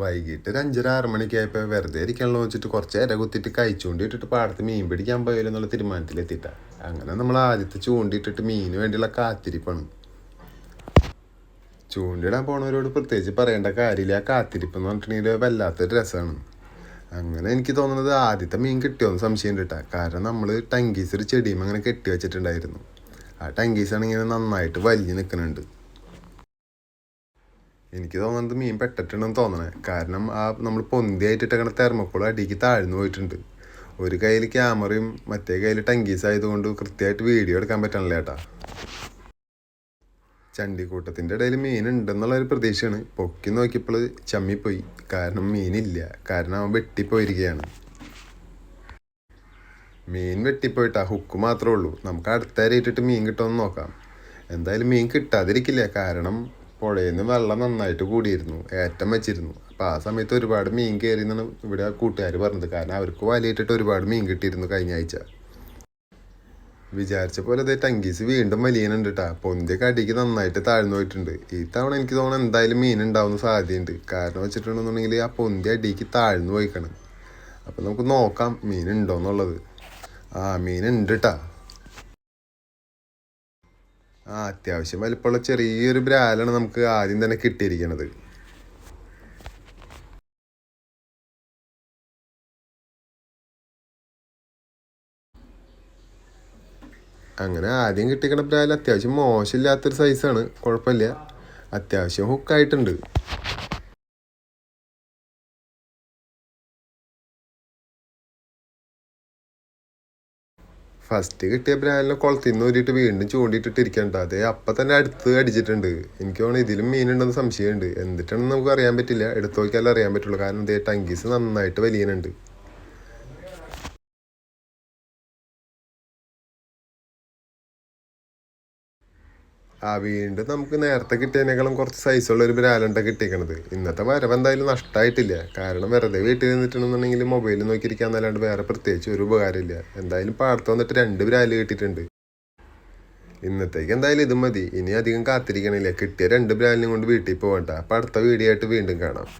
വൈകിട്ട് ഒരു 5:30-6 മണിക്കായപ്പോൾ വെറുതെ ഇരിക്കാനുള്ള വെച്ചിട്ട് കുറച്ച് ഇര കുത്തിയിട്ട് കഴിച്ചുകൊണ്ടിട്ടിട്ട് പാടത്ത് മീൻ പിടിക്കാൻ പോയാലോ എന്നുള്ള തീരുമാനത്തിലെത്തിയിട്ടാണ്. അങ്ങനെ നമ്മൾ ആദ്യത്തെ ചൂണ്ടിയിട്ടിട്ട് മീന് വേണ്ടിയുള്ള കാത്തിരിപ്പാണ്. ചൂണ്ടിടാൻ പോണവരോട് പ്രത്യേകിച്ച് പറയേണ്ട കാര്യമില്ല. ആ കാത്തിരിപ്പ് എന്ന് പറഞ്ഞിട്ടുണ്ടെങ്കിൽ വല്ലാത്തൊരു രസമാണ്. അങ്ങനെ എനിക്ക് തോന്നുന്നത് ആദ്യത്തെ മീൻ കിട്ടിയോന്ന് സംശയം കിട്ടാ. കാരണം നമ്മൾ ടങ്കീസ് ഒരു ചെടിയും അങ്ങനെ കെട്ടി വെച്ചിട്ടുണ്ടായിരുന്നു. ആ ടങ്കീസാണ് ഇങ്ങനെ നന്നായിട്ട് വലിഞ്ഞ് നിൽക്കുന്നുണ്ട്. എനിക്ക് തോന്നുന്നത് മീൻ പെട്ടിട്ടുണ്ടെന്ന് തോന്നണേ. കാരണം ആ നമ്മൾ പൊന്തിയായിട്ടിട്ടങ്ങനെ തെർമക്കോൾ അടിക്ക് താഴ്ന്നു പോയിട്ടുണ്ട്. ഒരു കയ്യിൽ ക്യാമറയും മറ്റേ കയ്യിൽ ടങ്കീസ് ആയതുകൊണ്ട് കൃത്യമായിട്ട് വീഡിയോ എടുക്കാൻ പറ്റണില്ല ചേട്ടാ. ചണ്ടിക്കൂട്ടത്തിൻ്റെ ഇടയിൽ മീൻ ഉണ്ടെന്നുള്ളൊരു പ്രതീക്ഷയാണ്. പൊക്കി നോക്കിയപ്പോൾ ചമ്മിപ്പോയി. കാരണം മീനില്ല. കാരണം അവൻ വെട്ടിപ്പോയിരിക്കുകയാണ്. മീൻ വെട്ടിപ്പോയിട്ടാ. ഹുക്ക് മാത്രമേ ഉള്ളൂ. നമുക്ക് അടുത്തരയിട്ടിട്ട് മീൻ കിട്ടുമെന്ന് നോക്കാം. എന്തായാലും മീൻ കിട്ടാതിരിക്കില്ല. കാരണം പുഴയിൽ നിന്ന് വെള്ളം നന്നായിട്ട് കൂടിയിരുന്നു, ഏറ്റം വെച്ചിരുന്നു. അപ്പോൾ ആ സമയത്ത് ഒരുപാട് മീൻ കയറി എന്നാണ് ഇവിടെ കൂട്ടുകാർ പറഞ്ഞത്. കാരണം അവർക്ക് വലയിട്ടിട്ട് ഒരുപാട് മീൻ കിട്ടിയിരുന്നു കഴിഞ്ഞ ആഴ്ച. വിചാരിച്ച പോലെ അതേ ടങ്കീസ് വീണ്ടും വലിയനുണ്ട് കേട്ടാ. പൊന്തിയ കടിക്ക് നന്നായിട്ട് താഴ്ന്നു പോയിട്ടുണ്ട്. ഈ തവണ എനിക്ക് തോന്നുന്നു എന്തായാലും മീൻ ഉണ്ടാവുന്ന സാധ്യതയുണ്ട്. കാരണം വെച്ചിട്ടുണ്ടെന്നുണ്ടെങ്കിൽ ആ പൊന്തിയ അടിക്ക് താഴ്ന്നു പോയിക്കണം. അപ്പം നമുക്ക് നോക്കാം മീൻ ഉണ്ടോ എന്നുള്ളത്. മീൻ ഉണ്ട് കേട്ടാ. അത്യാവശ്യം വലിപ്പമുള്ള ചെറിയൊരു ബ്രാലാണ് നമുക്ക് ആദ്യം തന്നെ കിട്ടിയിരിക്കണത്. അങ്ങനെ ആദ്യം കിട്ടിക്കണ ബ്രാൽ അത്യാവശ്യം മോശമില്ലാത്തൊരു സൈസാണ്, കുഴപ്പമില്ല. അത്യാവശ്യം ഹുക്കായിട്ടുണ്ട്. ഫസ്റ്റ് കിട്ടിയ ബ്രാലിനെ കുളത്തിൽ നിന്ന് ഊരിയിട്ട് വീണ്ടും ചൂണ്ടിയിട്ടിട്ടിരിക്കണ്ട. അതേ അപ്പം തന്നെ അടുത്ത് അടിച്ചിട്ടുണ്ട്. എനിക്ക് തോന്നുന്നു ഇതിലും മീനുണ്ടെന്ന് സംശയമുണ്ട്. എന്നിട്ടാണെന്ന് നമുക്ക് അറിയാൻ പറ്റില്ല. എടുത്തു നോക്കിയാലേ അറിയാൻ പറ്റുള്ളൂ. കാരണം ഇതേ ടങ്കീസ് നന്നായിട്ട് വലിയനുണ്ട്. വീണ്ടും നമുക്ക് നേരത്തെ കിട്ടിയതിനേക്കാളും കുറച്ച് സൈസുള്ള ഒരു ബ്രാലുണ്ട കിട്ടിയിരിക്കണത്. ഇന്നത്തെ വരവ് എന്തായാലും നഷ്ടമായിട്ടില്ല. കാരണം വെറുതെ വീട്ടിൽ നിന്നിട്ടുണ്ടെന്നുണ്ടെങ്കിൽ മൊബൈലിൽ നോക്കിയിരിക്കാന്നല്ലാണ്ട് വേറെ പ്രത്യേകിച്ച് ഒരു ഉപകാരമില്ല. എന്തായാലും പാടത്ത് വന്നിട്ട് 2 ബ്രാല് കിട്ടിയിട്ടുണ്ട്. ഇന്നത്തേക്ക് എന്തായാലും ഇത് മതി. ഇനി അധികം കാത്തിരിക്കണില്ല. കിട്ടിയ 2 ബ്രാലിനും കൊണ്ട് വീട്ടിൽ പോകണ്ട. അപ്പം അടുത്ത വീഡിയോ ആയിട്ട് വീണ്ടും കാണാം.